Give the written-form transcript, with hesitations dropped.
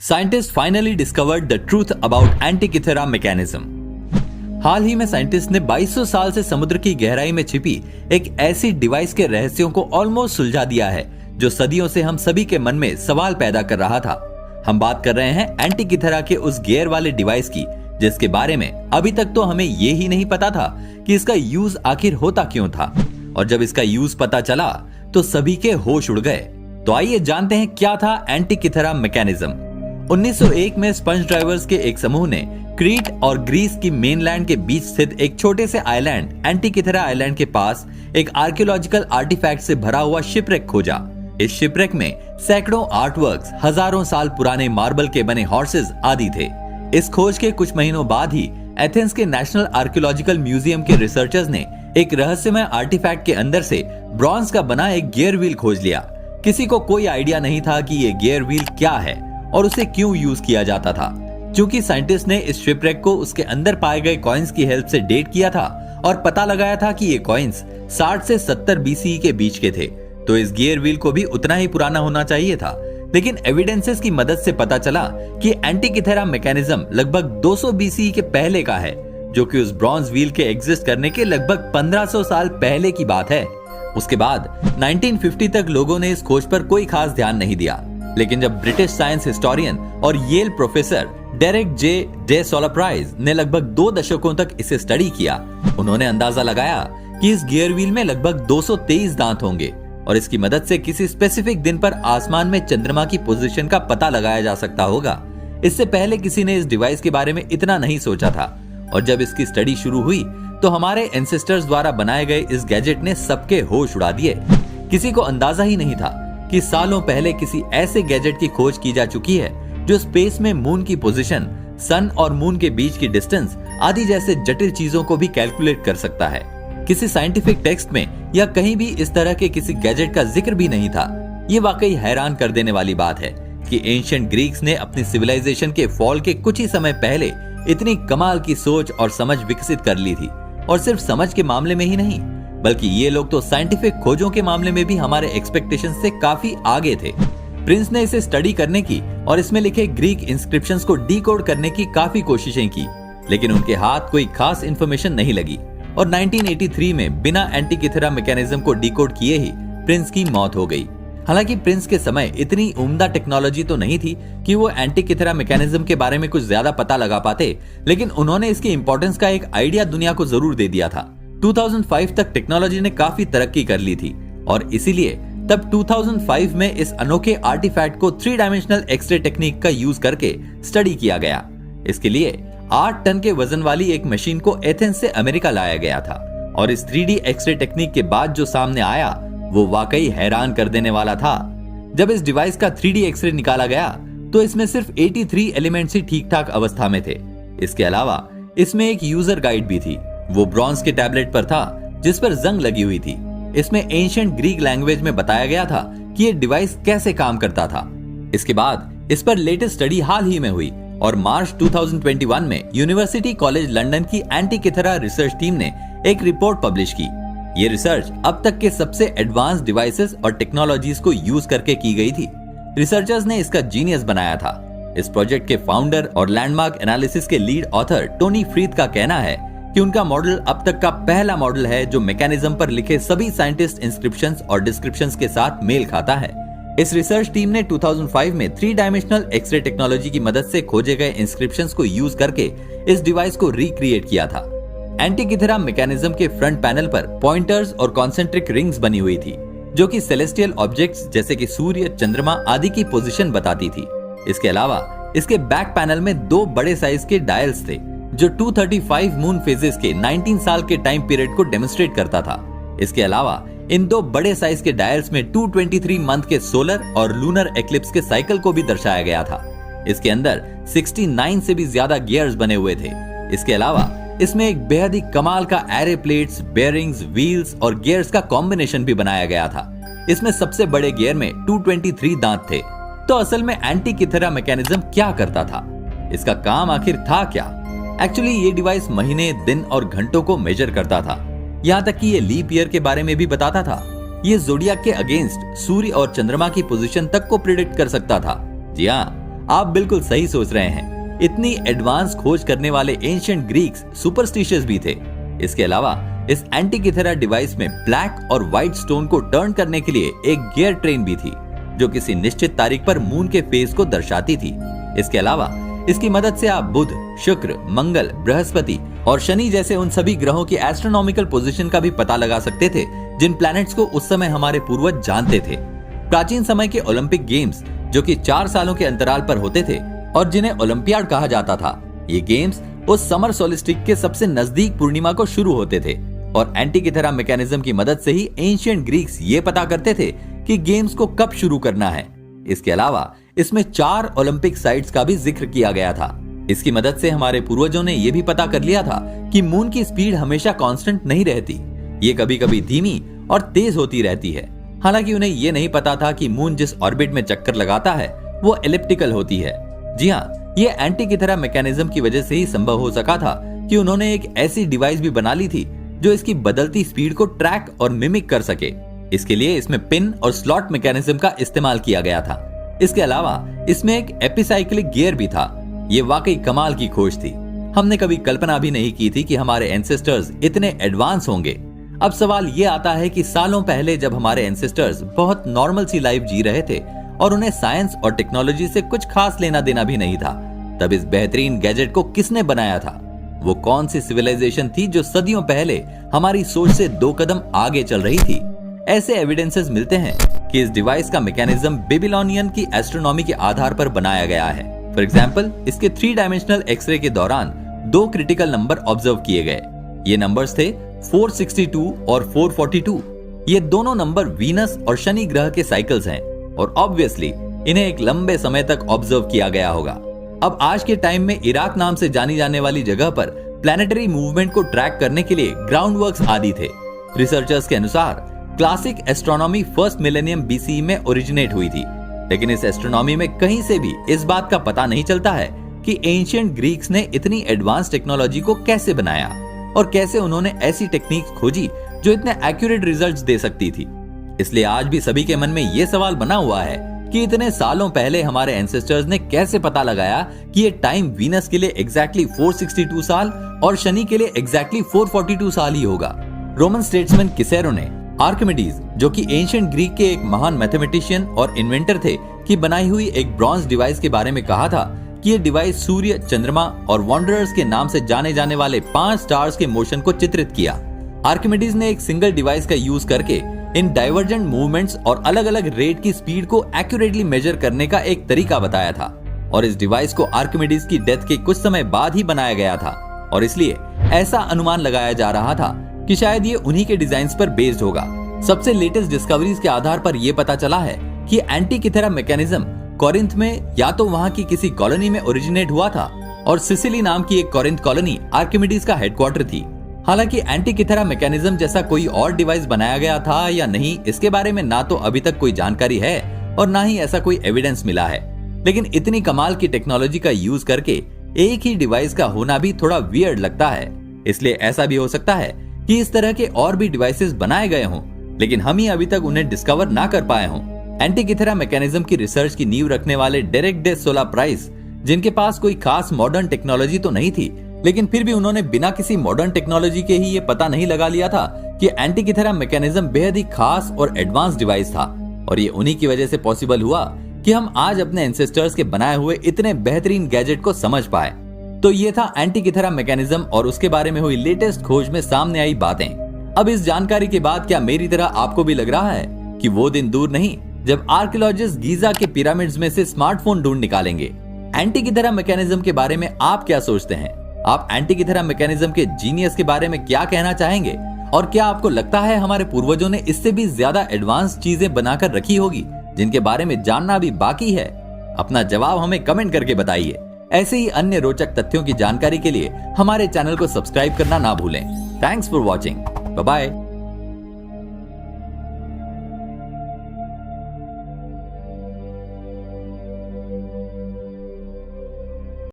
Scientists finally discovered the truth about Antikythera mechanism. हाल ही में scientist ने 2200 साल से समुद्र की गहराई में छिपी एक ऐसी डिवाइस के रहस्यों को ऑलमोस्ट सुलझा दिया है जो सदियों से हम सभी के मन में सवाल पैदा कर रहा था। हम बात कर रहे हैं एंटीकिथेरा के उस गियर वाले डिवाइस की जिसके बारे में अभी तक तो हमें ये ही नहीं पता था कि इसका यूज आखिर होता क्यों था, और जब इसका यूज पता चला तो सभी के होश उड़ गए। तो आइए जानते हैं क्या था एंटीकिथेरा मैकेनिज्म। 1901 में स्पंज ड्राइवर्स के एक समूह ने क्रीट और ग्रीस की मेनलैंड के बीच स्थित एक छोटे से आइलैंड एंटीकिथेरा आइलैंड के पास एक आर्कियोलॉजिकल आर्टिफैक्ट से भरा हुआ शिपरेक खोजा। इस शिपरेक में सैकड़ों आर्टवर्क्स, हजारों साल पुराने मार्बल के बने हॉर्सेस आदि थे। इस खोज के कुछ महीनों बाद ही एथेंस के नेशनल आर्कियोलॉजिकल म्यूजियम के रिसर्चर्स ने एक रहस्यमय आर्टिफैक्ट के अंदर से ब्रॉन्ज का बना एक गियर व्हील खोज लिया। किसी को कोई आइडिया नहीं था कि ये गियर व्हील क्या है और उसे क्यों यूज किया जाता था। चूंकि साइंटिस्ट ने इस शिपरेक को उसके अंदर पाए गए कॉइन्स की हेल्प से डेट किया था और पता लगाया था कि ये कॉइन्स 60 से 70 बीसीई के बीच के थे, तो इस गियर व्हील को भी उतना ही पुराना होना चाहिए था। लेकिन एविडेंसेस की मदद से पता चला कि एंटीकिथेरा मैकेनिज्म लगभग 200 बीसीई के पहले का है, जो कि उस ब्रॉन्ज व्हील के एग्जिस्ट करने के लगभग 1500 साल पहले की बात है। उसके बाद 1950 तक लोगों ने इस खोज पर कोई खास ध्यान नहीं दिया, लेकिन जब ब्रिटिश साइंस हिस्टोरियन और येल प्रोफेसर डेरेक जे डे सोलाप्राइज ने लगभग 2 दशकों तक इसे स्टडी किया, उन्होंने अंदाजा लगाया कि इस गियर व्हील में लगभग 223 दांत होंगे और इसकी मदद से किसी स्पेसिफिक दिन पर आसमान में चंद्रमा की पोजीशन का पता लगाया जा सकता होगा। इससे पहले किसी ने इस डिवाइस के बारे में इतना नहीं सोचा था, और जब इसकी स्टडी शुरू हुई तो हमारे एंसेस्टर्स द्वारा बनाए गए इस गैजेट ने सबके होश उड़ा दिए। किसी को अंदाजा ही नहीं था कि सालों पहले किसी ऐसे गैजेट की खोज की जा चुकी है जो स्पेस में मून की पोजीशन, सन और मून के बीच की डिस्टेंस आदि जैसे जटिल चीजों को भी कैलकुलेट कर सकता है। किसी साइंटिफिक टेक्स्ट में या कहीं भी इस तरह के किसी गैजेट का जिक्र भी नहीं था। ये वाकई हैरान कर देने वाली बात है कि एंशिएंट ग्रीक्स ने अपनी सिविलाइजेशन के फॉल के कुछ ही समय पहले इतनी कमाल की सोच और समझ विकसित कर ली थी, और सिर्फ समझ के मामले में ही नहीं बल्कि ये लोग तो साइंटिफिक खोजों के मामले में भी हमारे एक्सपेक्टेशन से काफी आगे थे। प्रिंस ने इसे स्टडी करने की और इसमें लिखे ग्रीक इंस्क्रिप्शंस को डीकोड करने की काफी कोशिशें की, लेकिन उनके हाथ कोई खास इंफॉर्मेशन नहीं लगी और 1983 में बिना एंटीकिथेरा मैकेनिज्म को डीकोड किए ही प्रिंस की मौत हो गई। हालांकि प्रिंस के समय इतनी उम्दा टेक्नोलॉजी तो नहीं थी कि वो एंटीकिथेरा मैकेनिज्म के बारे में कुछ ज्यादा पता लगा पाते, लेकिन उन्होंने इसकी इंपॉर्टेंस का एक आइडिया दुनिया को जरूर दे दिया था। 2005 तक टेक्नोलॉजी ने काफी तरक्की कर ली थी और इसीलिए तब 2005 में इस अनोखे आर्टिफैक्ट को 3 डायमेंशनल एक्सरे टेक्निक का यूज करके स्टडी किया गया। इसके लिए 8 टन के वजन वाली एक मशीन को एथेंस से अमेरिका लाया गया था, और इस 3D एक्सरे टेक्निक के बाद जो सामने आया वो वाकई हैरान कर देने वाला था। जब इस डिवाइस का 3D एक्सरे निकाला गया तो इसमें सिर्फ 83 एलिमेंट्स ही ठीक ठाक अवस्था में थे। इसके अलावा इसमें एक यूजर गाइड भी थी, वो ब्रॉन्ज के टैबलेट पर था जिस पर जंग लगी हुई थी। इसमें एंशिएंट ग्रीक लैंग्वेज में बताया गया था कि ये डिवाइस कैसे काम करता था। इसके बाद इस पर लेटेस्ट स्टडी हाल ही में हुई और मार्च 2021 में यूनिवर्सिटी कॉलेज लंदन की एंटीकिथेरा रिसर्च टीम ने एक रिपोर्ट पब्लिश की। ये रिसर्च अब तक के सबसे एडवांस डिवाइसेस और टेक्नोलॉजीज को यूज करके की गई थी। रिसर्चर्स ने इसका जीनियस बनाया था। इस प्रोजेक्ट के फाउंडर और लैंडमार्क एनालिसिस के लीड ऑथर टोनी फ्रीद का कहना है कि उनका मॉडल अब तक का पहला मॉडल है जो मैकेनिज्म पर लिखे सभी साइंटिस्ट इंस्क्रिप्शंस और डिस्क्रिप्शंस के साथ मेल खाता है। इस रिसर्च टीम ने 2005 में 3 डायमेंशनल एक्सरे टेक्नोलॉजी की मदद से खोजे गए इंस्क्रिप्शंस को यूज करके इस डिवाइस को रिक्रिएट किया था। एंटीकिथेरा मैकेनिज्म के फ्रंट पैनल पर पॉइंटर्स और कॉन्सेंट्रिक रिंग्स बनी हुई थी जो कि सेलेस्टियल ऑब्जेक्ट्स जैसे कि सूर्य, चंद्रमा आदि की पोजीशन बताती थी। इसके अलावा इसके बैक पैनल में 2 बड़े साइज के डायल्स थे जो 235 मून फेजेस के 19 साल के टाइम पीरियड को डेमोन्स्ट्रेट करता था। इसके अलावा इन 2 बड़े साइज के डायल्स में 223 मंथ के सोलर और लूनर एक्लिप्स के साइकिल को भी दर्शाया गया था। इसके अंदर 69 से भी ज्यादा गियर्स बने हुए थे। इसके अलावा इसमें एक बेहद ही कमाल का एरे प्लेट्स, बेयरिंग्स, व्हील्स और गियर्स का कॉम्बिनेशन भी बनाया गया था। इसमें सबसे बड़े गियर में 223 दांत थे। तो असल में एंटीकिथेरा मैकेनिज्म क्या करता था? इसका काम आखिर था क्या? एक्चुअली ये डिवाइस महीने, दिन और घंटों को मेजर करता था। यहाँ तक कि ये लीप ईयर के बारे में भी बताता था। ये ज़ोडियाक के अगेंस्ट सूर्य और चंद्रमा की पोजीशन तक को प्रिडिक्ट कर सकता था। जी हाँ, आप बिल्कुल सही सोच रहे हैं। इतनी एडवांस खोज करने वाले एंशिएंट ग्रीक्स सुपरस्टिशियस भी थे। इसके अलावा इस एंटिकिथेरा डिवाइस में ब्लैक और व्हाइट स्टोन को टर्न करने के लिए एक गियर ट्रेन भी थी, जो किसी निश्चित तारीख पर मून के फेज को दर्शाती थी। इसके अलावा इसकी मदद से आप बुध, शुक्र, मंगल, बृहस्पति और शनि जैसे उन सभी ग्रहों की एस्ट्रोनॉमिकल पोजीशन का भी पता लगा सकते थे, जिन प्लैनेट्स को उस समय हमारे पूर्वज जानते थे। प्राचीन समय के ओलंपिक गेम्स, जो कि 4 सालों के अंतराल पर होते थे और जिन्हें ओलंपियाड कहा जाता था, ये गेम्स उस समर सोलिस्टिक के सबसे नजदीक पूर्णिमा को शुरू होते थे और एंटिकिथेरा मैकेनिज्म की मदद से ही एंशिएंट ग्रीक्स ये पता करते थे कि गेम्स को कब शुरू करना है। इसके अलावा इसमें 4 ओलंपिक साइट्स का भी जिक्र किया गया था। इसकी मदद से हमारे पूर्वजों ने यह भी पता कर लिया था कि मून की स्पीड हमेशा कांस्टेंट नहीं रहती, ये कभी कभी धीमी और तेज होती रहती है। हालांकि उन्हें यह नहीं पता था कि मून जिस ऑर्बिट में चक्कर लगाता है वो एलिप्टिकल होती है। जी हाँ, ये एंटिकिथेरा मैकेनिज्म की वजह से ही संभव हो सका था कि उन्होंने एक ऐसी डिवाइस भी बना ली थी जो इसकी बदलती स्पीड को ट्रैक और मिमिक कर सके। इसके लिए इसमें पिन और स्लॉट मैकेनिज्म का इस्तेमाल किया गया था। इसके अलावा इसमें एक एपिसाइक्लिक गियर भी था। ये वाकई कमाल की खोज थी। हमने कभी कल्पना भी नहीं की थी कि हमारे एंसेस्टर्स इतने एडवांस होंगे। अब सवाल ये आता है कि सालों पहले जब हमारे एंसेस्टर्स बहुत नॉर्मल सी लाइफ जी रहे थे और उन्हें साइंस और टेक्नोलॉजी से कुछ खास लेना देना भी नहीं था, तब इस बेहतरीन गैजेट को किसने बनाया था? वो कौन सी सिविलाइजेशन थी जो सदियों पहले हमारी सोच से 2 कदम आगे चल रही थी? ऐसे एविडेंसेस मिलते हैं कि इस डिवाइस का मैकेनिज्म बेबीलोनियन की एस्ट्रोनॉमी के आधार पर बनाया गया है। फॉर एग्जांपल, इसके 3 डायमेंशनल एक्सरे के दौरान 2 क्रिटिकल नंबर ऑब्जर्व किए गए। ये नंबर्स थे 462 और 442। ये दोनों नंबर वीनस और शनि ग्रह के साइकिल्स हैं और ऑब्वियसली इन्हें एक लंबे समय तक ऑब्जर्व किया गया होगा। अब आज के टाइम में इराक नाम से जानी जाने वाली जगह पर प्लैनेटरी मूवमेंट को ट्रैक करने के लिए ग्राउंड वर्क्स आदि थे। रिसर्चर्स के अनुसार classic astronomy first millennium BCE में ओरिजिनेट हुई थी, लेकिन इस एस्ट्रोनॉमी में कहीं से भी इस बात का पता नहीं चलता है कि एंशिएंट ग्रीक्स ने इतनी एडवांस टेक्नोलॉजी को कैसे बनाया और कैसे उन्होंने ऐसी टेक्निक्स खोजी जो इतने एक्यूरेट रिजल्ट्स दे सकती थी। इसलिए आज भी सभी के मन में यह सवाल बना हुआ है कि इतने सालों पहले हमारे एंसेस्टर्स ने कैसे पता लगाया कि ये टाइम वीनस के लिए एग्जैक्टली 462 साल और शनि के लिए एग्जैक्टली 442 साल ही होगा। रोमन स्टेट्समैन किसेरो ने आर्किमिडीज, जो कि एंशिएंट ग्रीक के एक महान मैथमेटिशियन और इन्वेंटर थे, की बनाई हुई एक ब्रॉन्ज डिवाइस के बारे में कहा था कि ये डिवाइस सूर्य, चंद्रमा और वॉन्डरर्स के नाम से जाने जाने वाले 5 स्टार्स के मोशन को चित्रित किया। आर्किमिडीज ने एक सिंगल डिवाइस का यूज करके इन डाइवर्जेंट मूवमेंट्स और अलग अलग रेट की स्पीड को एक्यूरेटली मेजर करने का एक तरीका बताया था और इस डिवाइस को आर्किमिडीज की डेथ के कुछ समय बाद ही बनाया गया था और इसलिए ऐसा अनुमान लगाया जा रहा था कि शायद ये उन्हीं के डिजाइन्स पर बेस्ड होगा। सबसे लेटेस्ट डिस्कवरीज के आधार पर यह पता चला है कि एंटिकिथेरा मैकेनिज्म कोरिंथ में या तो वहां की किसी कॉलोनी में ओरिजिनेट हुआ था और सिसिली नाम की एक कोरिंथ कॉलोनी आर्किमिडीज का हेडक्वार्टर थी। हालांकि एंटिकिथेरा मैकेनिज्म जैसा कोई और डिवाइस बनाया गया था या नहीं, इसके बारे में ना तो अभी तक कोई जानकारी है और ना ही ऐसा कोई एविडेंस मिला है। लेकिन इतनी कमाल की टेक्नोलॉजी का यूज करके एक ही डिवाइस का होना भी थोड़ा वियर्ड लगता है। इसलिए ऐसा भी हो सकता है कि इस तरह के और भी डिवाइसेस बनाए गए हों, लेकिन हम ही अभी तक उन्हें डिस्कवर ना कर पाए हों। एंटिकिथेरा मैकेनिज्म की रिसर्च की नींव रखने वाले डेरेक डे सोला प्राइस, जिनके पास कोई खास मॉडर्न टेक्नोलॉजी तो नहीं थी, लेकिन फिर भी उन्होंने बिना किसी मॉडर्न टेक्नोलॉजी के ही ये पता नहीं लगा लिया था कि एंटिकिथेरा मैकेनिज्म बेहद ही खास और एडवांस डिवाइस था और ये उन्हीं की वजह से पॉसिबल हुआ कि हम आज अपने एंसेस्टर्स के बनाए हुए इतने बेहतरीन गैजेट को समझ पाए। तो ये था एंटिकिथेरा मैकेनिज्म और उसके बारे में हुई लेटेस्ट खोज में सामने आई बातें। अब इस जानकारी के बाद क्या मेरी तरह आपको भी लग रहा है कि वो दिन दूर नहीं जब आर्कियोलॉजिस्ट गीजा के पिरामिड्स में से स्मार्टफोन ढूंढ निकालेंगे? एंटिकिथेरा मैकेनिज्म के बारे में आप क्या सोचते हैं? आप एंटिकिथेरा मैकेनिज्म के जीनियस के बारे में क्या कहना चाहेंगे? और क्या आपको लगता है हमारे पूर्वजों ने इससे भी ज्यादा एडवांस चीजें बनाकर रखी होगी जिनके बारे में जानना भी बाकी है? अपना जवाब हमें कमेंट करके बताइए। ऐसे ही अन्य रोचक तथ्यों की जानकारी के लिए हमारे चैनल को सब्सक्राइब करना ना भूलें। Thanks for watching. Bye bye.